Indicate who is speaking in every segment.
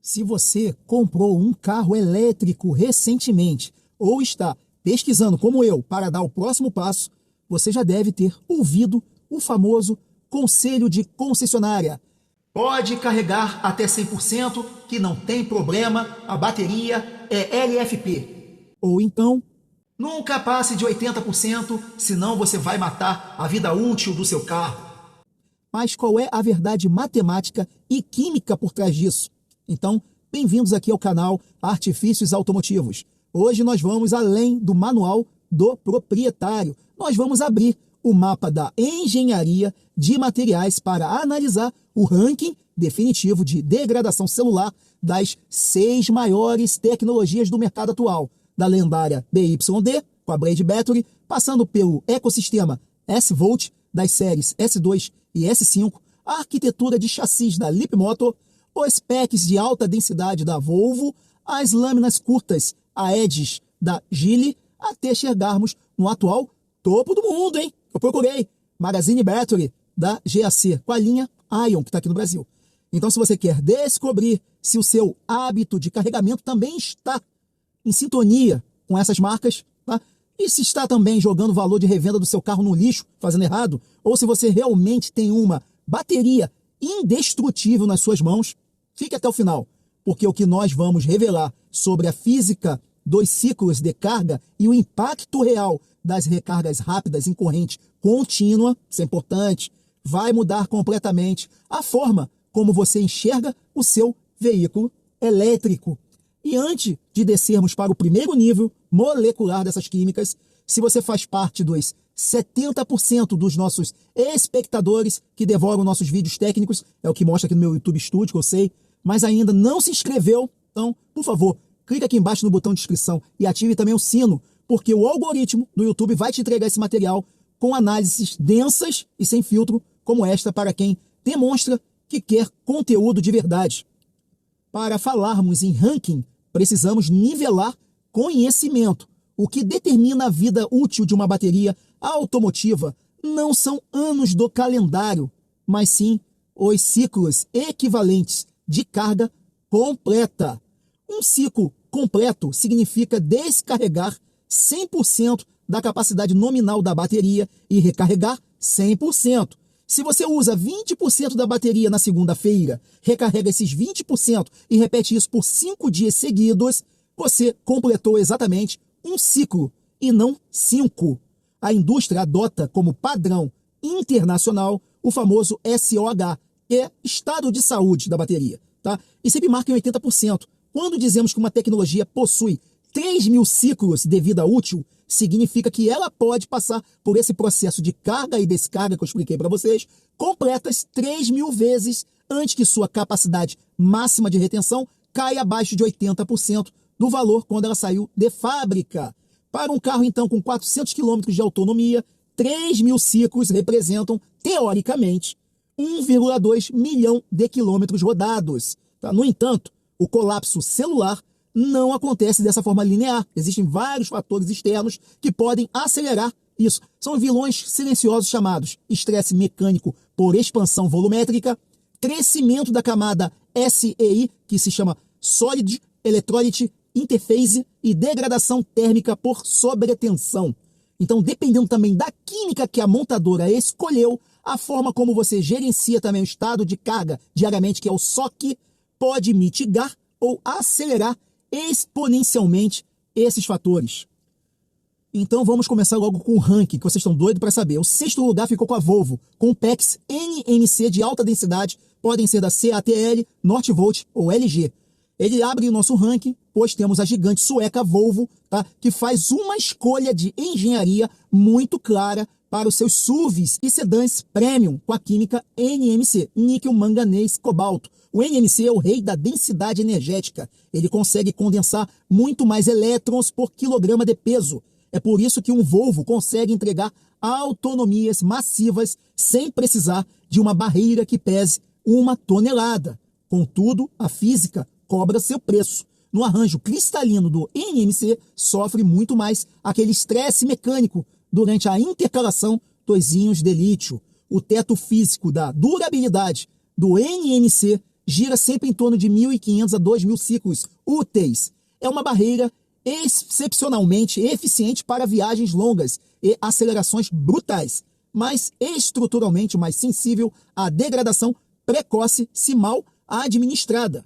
Speaker 1: Se você comprou um carro elétrico recentemente ou está pesquisando como eu para dar o próximo passo, você já deve ter ouvido o famoso conselho de concessionária. Pode carregar até 100%, que não tem problema, a bateria é LFP. Ou então, nunca passe de 80%, senão você vai matar a vida útil do seu carro. Mas qual é a verdade matemática e química por trás disso? Então, bem-vindos aqui ao canal Artifícios Automotivos. Hoje nós vamos além do manual do proprietário. Nós vamos abrir o mapa da engenharia de materiais para analisar o ranking definitivo de degradação celular das 6 maiores tecnologias do mercado atual, da lendária BYD, com a Blade Battery, passando pelo ecossistema S-Volt, das séries S2 e S5, a arquitetura de chassis da Leapmotor, os packs de alta densidade da Volvo, as lâminas curtas AEDs da Geely, até chegarmos no atual topo do mundo, hein? Eu procurei Magazine Battery da GAC, com a linha Ion, que está aqui no Brasil. Então, se você quer descobrir se o seu hábito de carregamento também está em sintonia com essas marcas, tá? E se está também jogando o valor de revenda do seu carro no lixo, fazendo errado, ou se você realmente tem uma bateria indestrutível nas suas mãos, fique até o final, porque o que nós vamos revelar sobre a física dos ciclos de carga e o impacto real das recargas rápidas em corrente contínua, isso é importante, vai mudar completamente a forma como você enxerga o seu veículo elétrico. E antes de descermos para o primeiro nível molecular dessas químicas, se você faz parte dos 70% dos nossos espectadores que devoram nossos vídeos técnicos, é o que mostra aqui no meu YouTube Studio, que eu sei, mas ainda não se inscreveu, então, por favor, clique aqui embaixo no botão de inscrição e ative também o sino, porque o algoritmo do YouTube vai te entregar esse material com análises densas e sem filtro, como esta, para quem demonstra que quer conteúdo de verdade. Para falarmos em ranking, precisamos nivelar conhecimento. O que determina a vida útil de uma bateria automotiva não são anos do calendário, mas sim os ciclos equivalentes de carga completa. Um ciclo completo significa descarregar 100% da capacidade nominal da bateria e recarregar 100%. Se você usa 20% da bateria na segunda-feira, recarrega esses 20% e repete isso por 5 dias seguidos, você completou exatamente um ciclo e não 5. A indústria adota como padrão internacional o famoso SOH, que é estado de saúde da bateria, tá? E sempre marca em 80%. Quando dizemos que uma tecnologia possui 3.000 ciclos de vida útil, significa que ela pode passar por esse processo de carga e descarga que eu expliquei para vocês, completas 3.000 vezes antes que sua capacidade máxima de retenção caia abaixo de 80% do valor quando ela saiu de fábrica. Para um carro, então, com 400 km de autonomia, 3.000 ciclos representam, teoricamente, 1,2 milhão de quilômetros rodados. Tá? No entanto, o colapso celular não acontece dessa forma linear. Existem vários fatores externos que podem acelerar isso. São vilões silenciosos chamados estresse mecânico por expansão volumétrica, crescimento da camada SEI, que se chama Solid Electrolyte Interface, e degradação térmica por sobretensão. Então, dependendo também da química que a montadora escolheu, a forma como você gerencia também o estado de carga diariamente, que é o SOC, pode mitigar ou acelerar exponencialmente esses fatores. Então vamos começar logo com o ranking, que vocês estão doidos para saber. O 6º lugar ficou com a Volvo, com packs NMC de alta densidade, podem ser da CATL, Northvolt ou LG. Ele abre o nosso ranking, pois temos a gigante sueca Volvo, tá? Que faz uma escolha de engenharia muito clara para os seus SUVs e sedãs premium com a química NMC, níquel, manganês, cobalto. O NMC é o rei da densidade energética. Ele consegue condensar muito mais elétrons por quilograma de peso. É por isso que um Volvo consegue entregar autonomias massivas sem precisar de uma barreira que pese 1 tonelada. Contudo, a física cobra seu preço. No arranjo cristalino do NMC, sofre muito mais aquele estresse mecânico durante a intercalação dos íons de lítio. O teto físico da durabilidade do NMC gira sempre em torno de 1.500 a 2.000 ciclos úteis. É uma barreira excepcionalmente eficiente para viagens longas e acelerações brutais, mas estruturalmente mais sensível à degradação precoce se mal administrada.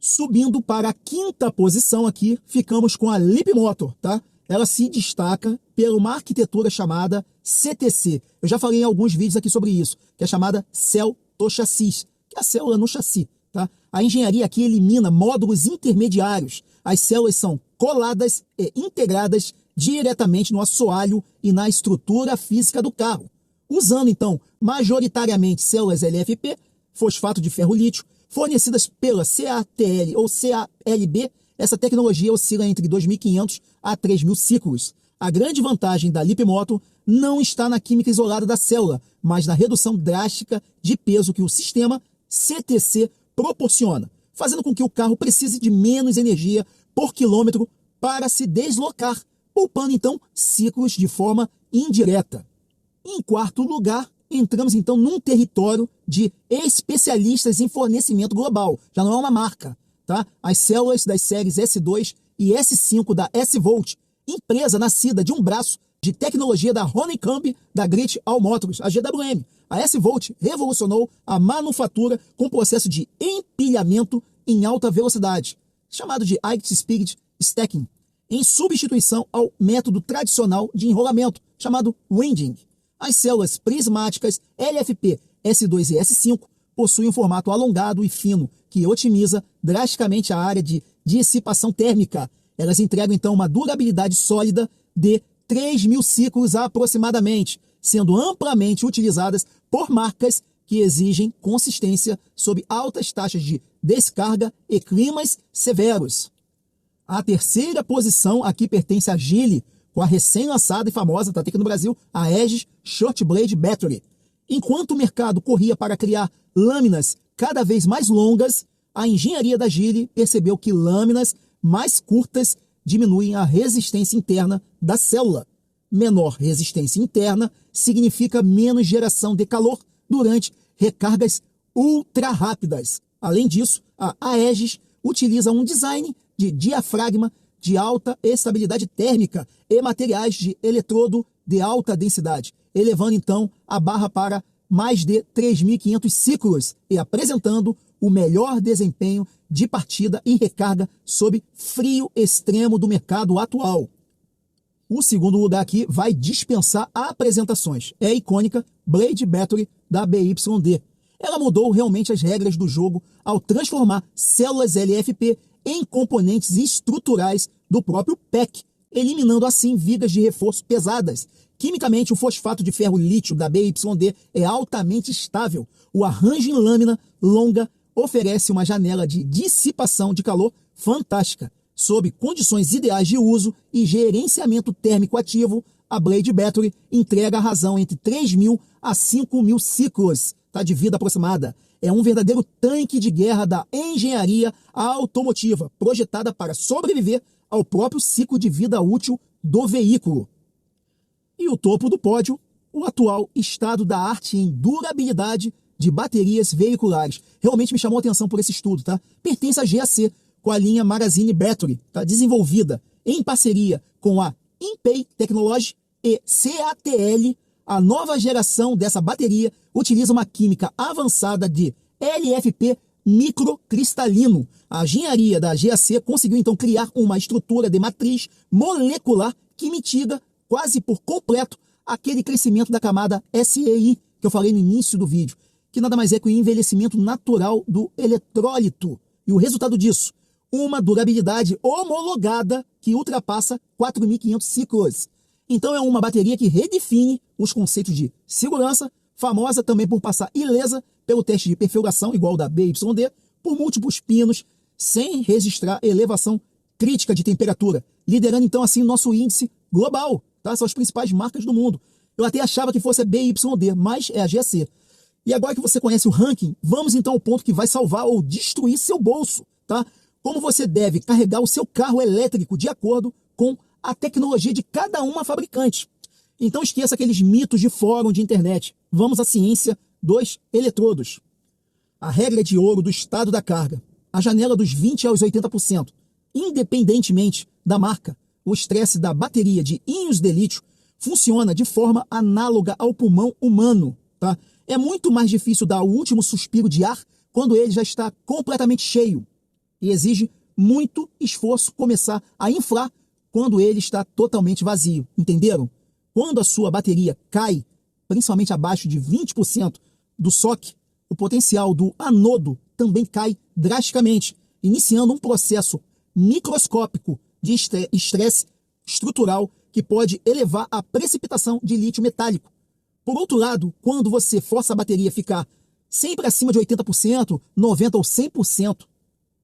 Speaker 1: Subindo para a quinta posição aqui, ficamos com a Leapmotor, tá? Ela se destaca por uma arquitetura chamada CTC. Eu já falei em alguns vídeos aqui sobre isso, que é chamada Cell to Chassis, que é a célula no chassi, tá? A engenharia aqui elimina módulos intermediários. As células são coladas e integradas diretamente no assoalho e na estrutura física do carro, usando então majoritariamente células LFP, fosfato de ferro-lítio, fornecidas pela CATL ou CALB. Essa tecnologia oscila entre 2.500 a 3.000 ciclos. A grande vantagem da Leapmotor não está na química isolada da célula, mas na redução drástica de peso que o sistema CTC proporciona, fazendo com que o carro precise de menos energia por quilômetro para se deslocar, poupando então ciclos de forma indireta. Em quarto lugar, entramos então num território de especialistas em fornecimento global. Já não é uma marca, tá? As células das séries S2 e S5 da S-Volt, empresa nascida de um braço de tecnologia da Honeycomb da Great All Motors, a GWM. A S-Volt revolucionou a manufatura com o processo de empilhamento em alta velocidade, chamado de High Speed Stacking, em substituição ao método tradicional de enrolamento, chamado winding. As células prismáticas LFP S2 e S5 possuem um formato alongado e fino, que otimiza drasticamente a área de dissipação térmica. Elas entregam, então, uma durabilidade sólida de 3.000 ciclos aproximadamente, sendo amplamente utilizadas por marcas que exigem consistência sob altas taxas de descarga e climas severos. A terceira posição aqui pertence à Geely, com a recém-lançada e famosa, está aqui no Brasil, a Aegis Short Blade Battery. Enquanto o mercado corria para criar lâminas cada vez mais longas, a engenharia da Geely percebeu que lâminas mais curtas diminuem a resistência interna da célula. Menor resistência interna significa menos geração de calor durante recargas ultra rápidas. Além disso, a Aegis utiliza um design de diafragma de alta estabilidade térmica e materiais de eletrodo de alta densidade, elevando então a barra para mais de 3.500 ciclos e apresentando o melhor desempenho de partida e recarga sob frio extremo do mercado atual. O segundo lugar aqui vai dispensar apresentações. É a icônica Blade Battery da BYD. Ela mudou realmente as regras do jogo ao transformar células LFP em componentes estruturais do próprio PEC, eliminando assim vigas de reforço pesadas. Quimicamente, o fosfato de ferro-lítio da BYD é altamente estável. O arranjo em lâmina longa oferece uma janela de dissipação de calor fantástica. Sob condições ideais de uso e gerenciamento térmico ativo, a Blade Battery entrega a razão entre 3.000 a 5.000 ciclos, tá, de vida aproximada. É um verdadeiro tanque de guerra da engenharia automotiva, projetada para sobreviver ao próprio ciclo de vida útil do veículo. E o topo do pódio, o atual estado da arte em durabilidade de baterias veiculares. Realmente me chamou a atenção por esse estudo, tá? Pertence à GAC, com a linha Magazine Battery, tá? Desenvolvida em parceria com a Impey Technology e CATL. A nova geração dessa bateria utiliza uma química avançada de LFP microcristalino. A engenharia da GAC conseguiu então criar uma estrutura de matriz molecular que mitiga quase por completo aquele crescimento da camada SEI que eu falei no início do vídeo, que nada mais é que o envelhecimento natural do eletrólito. E o resultado disso, uma durabilidade homologada que ultrapassa 4.500 ciclos. Então é uma bateria que redefine os conceitos de segurança, famosa também por passar ilesa pelo teste de perfuração, igual da BYD, por múltiplos pinos, sem registrar elevação crítica de temperatura, liderando então assim o nosso índice global, tá? São as principais marcas do mundo. Eu até achava que fosse a BYD, mas é a GAC. E agora que você conhece o ranking, vamos então ao ponto que vai salvar ou destruir seu bolso, tá? Como você deve carregar o seu carro elétrico de acordo com a tecnologia de cada uma fabricante. Então esqueça aqueles mitos de fórum de internet. Vamos à ciência dos eletrodos. A regra de ouro do estado da carga, a janela dos 20% aos 80%, independentemente da marca, o estresse da bateria de íons de lítio funciona de forma análoga ao pulmão humano, tá? É muito mais difícil dar o último suspiro de ar quando ele já está completamente cheio e exige muito esforço começar a inflar quando ele está totalmente vazio, entenderam? Quando a sua bateria cai, principalmente abaixo de 20% do SOC, o potencial do anodo também cai drasticamente, iniciando um processo microscópico de estresse estrutural que pode elevar a precipitação de lítio metálico. Por outro lado, quando você força a bateria a ficar sempre acima de 80%, 90% ou 100%,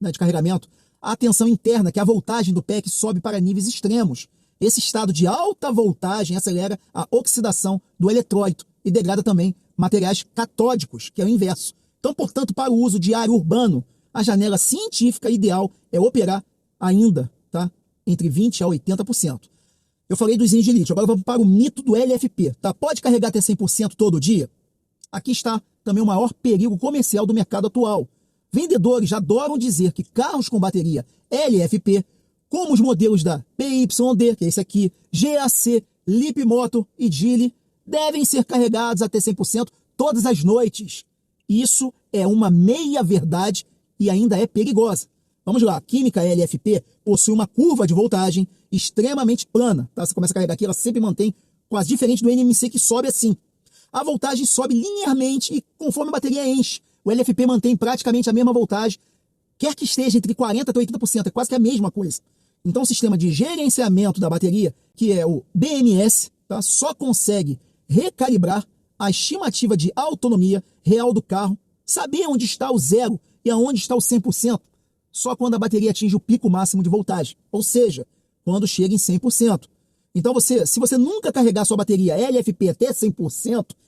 Speaker 1: né, de carregamento, a tensão interna, que é a voltagem do PEC, sobe para níveis extremos. Esse estado de alta voltagem acelera a oxidação do eletrólito e degrada também materiais catódicos, que é o inverso. Então, portanto, para o uso diário urbano, a janela científica ideal é operar ainda, tá, entre 20% a 80%. Eu falei dos íons de lítio, agora vamos para o mito do LFP. Tá? Pode carregar até 100% todo dia? Aqui está também o maior perigo comercial do mercado atual. Vendedores adoram dizer que carros com bateria LFP, como os modelos da PYD, que é esse aqui, GAC, Leapmotor e Geely, devem ser carregados até 100% todas as noites. Isso é uma meia-verdade e ainda é perigosa. Vamos lá, a química LFP possui uma curva de voltagem extremamente plana. Tá? Você começa a carregar aqui, ela sempre mantém, quase diferente do NMC que sobe assim. A voltagem sobe linearmente e conforme a bateria enche. O LFP mantém praticamente a mesma voltagem, quer que esteja entre 40% até 80%, é quase que a mesma coisa. Então o sistema de gerenciamento da bateria, que é o BMS, tá? Só consegue recalibrar a estimativa de autonomia real do carro, saber onde está o zero e aonde está o 100%, só quando a bateria atinge o pico máximo de voltagem, ou seja, quando chega em 100%. Então, se você nunca carregar sua bateria LFP até 100%,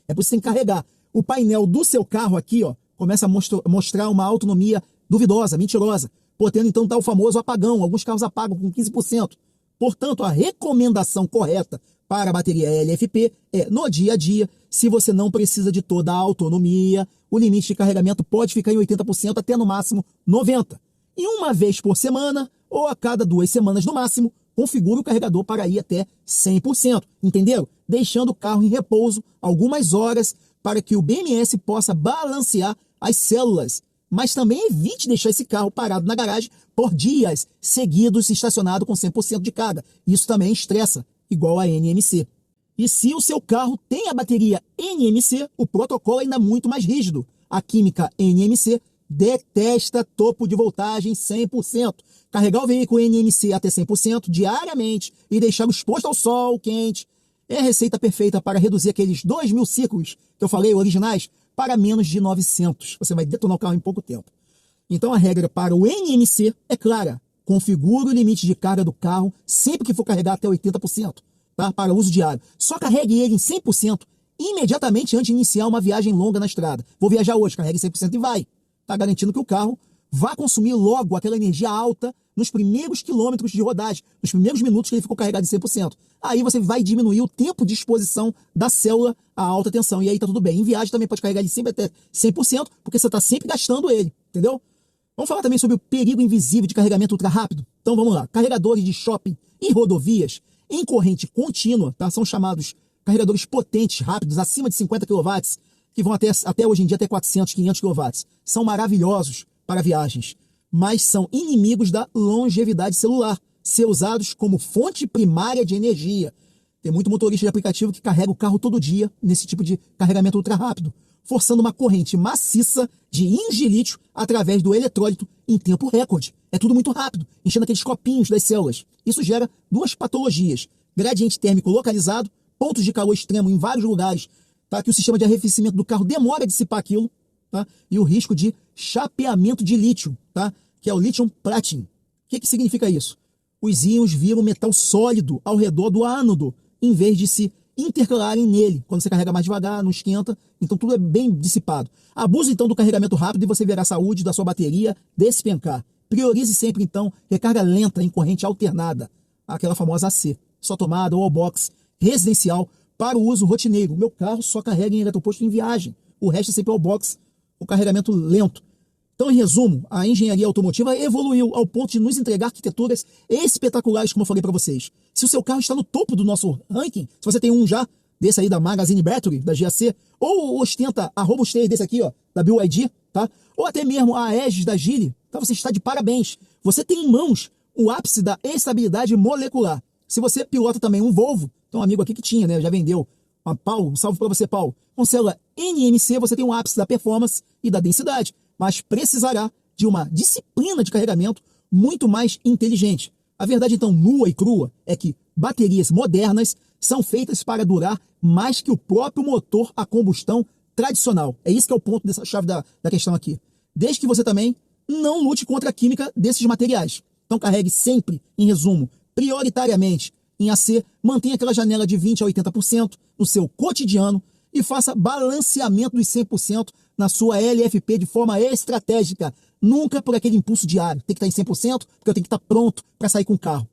Speaker 1: é por isso que você tem que carregar. O painel do seu carro aqui, ó, começa a mostrar uma autonomia duvidosa, mentirosa, podendo então dar o famoso apagão. Alguns carros apagam com 15%. Portanto, a recomendação correta para a bateria LFP é, no dia a dia, se você não precisa de toda a autonomia, o limite de carregamento pode ficar em 80% até no máximo 90%. E uma vez por semana, ou a cada 2 semanas no máximo, configure o carregador para ir até 100%, entenderam? Deixando o carro em repouso algumas horas para que o BMS possa balancear as células, mas também evite deixar esse carro parado na garagem por dias seguidos estacionado com 100% de carga. Isso também estressa, igual a NMC. E se o seu carro tem a bateria NMC, o protocolo é ainda muito mais rígido. A química NMC detesta topo de voltagem 100%. Carregar o veículo NMC até 100% diariamente e deixá-lo exposto ao sol quente é a receita perfeita para reduzir aqueles 2.000 ciclos que eu falei, originais, para menos de 900. Você vai detonar o carro em pouco tempo. Então a regra para o NMC é clara. Configure o limite de carga do carro sempre que for carregar até 80%, tá? Para uso diário. Só carregue ele em 100% imediatamente antes de iniciar uma viagem longa na estrada. Vou viajar hoje, carregue 100% e vai. Está garantindo que o carro vá consumir logo aquela energia alta nos primeiros quilômetros de rodagem, nos primeiros minutos que ele ficou carregado em 100%. Aí você vai diminuir o tempo de exposição da célula à alta tensão. E aí tá tudo bem. Em viagem também pode carregar ele sempre até 100%, porque você está sempre gastando ele, entendeu? Vamos falar também sobre o perigo invisível de carregamento ultra rápido? Então vamos lá. Carregadores de shopping e rodovias em corrente contínua, tá? São chamados carregadores potentes, rápidos, acima de 50 kW, que vão até hoje em dia até 400, 500 kW. São maravilhosos para viagens, mas são inimigos da longevidade celular, ser usados como fonte primária de energia. Tem muito motorista de aplicativo que carrega o carro todo dia nesse tipo de carregamento ultra rápido, forçando uma corrente maciça de íons de lítio através do eletrólito em tempo recorde. É tudo muito rápido, enchendo aqueles copinhos das células. Isso gera 2 patologias: gradiente térmico localizado, pontos de calor extremo em vários lugares, tá? Que o sistema de arrefecimento do carro demora a dissipar aquilo, tá? E o risco de chapeamento de lítio, tá? Que é o lithium platinum. O que significa isso? Os íons viram metal sólido ao redor do ánodo, em vez de se intercalarem nele. Quando você carrega mais devagar, não esquenta, então tudo é bem dissipado. Abuse então do carregamento rápido e você verá a saúde da sua bateria despencar. Priorize sempre então recarga lenta em corrente alternada, aquela famosa AC, só tomada ou box residencial para o uso rotineiro. Meu carro só carrega em eletroposto em viagem, o resto é sempre ao box o carregamento lento. Então, em resumo, a engenharia automotiva evoluiu ao ponto de nos entregar arquiteturas espetaculares, como eu falei para vocês. Se o seu carro está no topo do nosso ranking, se você tem um já, desse aí da Magazine Battery, da GAC, ou ostenta a robustez desse aqui, ó, da BYD, tá? Ou até mesmo a Aegis da Geely, tá? Você está de parabéns. Você tem em mãos o ápice da estabilidade molecular. Se você pilota também um Volvo, tem um amigo aqui que tinha, né? Já vendeu. Paulo, um salve para você, Paulo. Com célula NMC, você tem um ápice da performance e da densidade, mas precisará de uma disciplina de carregamento muito mais inteligente. A verdade, então, nua e crua, é que baterias modernas são feitas para durar mais que o próprio motor a combustão tradicional. É isso que é o ponto dessa chave da questão aqui. Desde que você também não lute contra a química desses materiais. Então carregue sempre, em resumo, prioritariamente em AC, mantenha aquela janela de 20% a 80% no seu cotidiano e faça balanceamento dos 100% na sua LFP de forma estratégica. Nunca por aquele impulso diário. Tem que estar em 100% porque eu tenho que estar pronto para sair com o carro.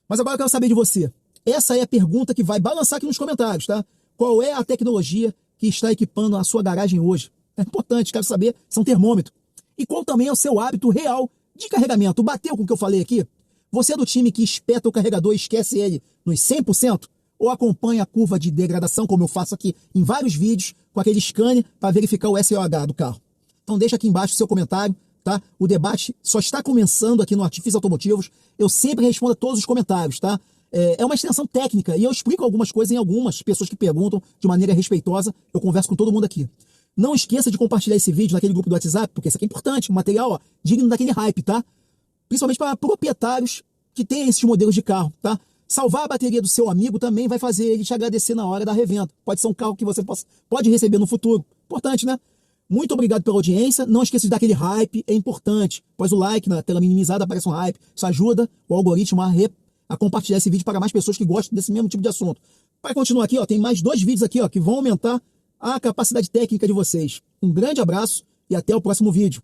Speaker 1: Mas agora eu quero saber de você. Essa é a pergunta que vai balançar aqui nos comentários, tá? Qual é a tecnologia que está equipando a sua garagem hoje? É importante, quero saber, são termômetro. E qual também é o seu hábito real de carregamento? Bateu com o que eu falei aqui? Você é do time que espeta o carregador e esquece ele nos 100%? Ou acompanha a curva de degradação, como eu faço aqui em vários vídeos, com aquele scanner para verificar o SOH do carro? Então deixa aqui embaixo o seu comentário, tá? O debate só está começando aqui no Artifícios Automotivos. Eu sempre respondo a todos os comentários, tá? É uma extensão técnica e eu explico algumas coisas em algumas pessoas que perguntam de maneira respeitosa. Eu converso com todo mundo aqui. Não esqueça de compartilhar esse vídeo naquele grupo do WhatsApp, porque isso aqui é importante, um material, ó, digno daquele hype, tá? Principalmente para proprietários que têm esses modelos de carro, tá? Salvar a bateria do seu amigo também vai fazer ele te agradecer na hora da revenda. Pode ser um carro que você pode receber no futuro. Importante, né? Muito obrigado pela audiência. Não esqueça de dar aquele hype, é importante. Após o like na tela minimizada aparece um hype. Isso ajuda o algoritmo a compartilhar esse vídeo para mais pessoas que gostam desse mesmo tipo de assunto. Para continuar aqui, ó, tem mais 2 vídeos aqui, ó, que vão aumentar a capacidade técnica de vocês. Um grande abraço e até o próximo vídeo.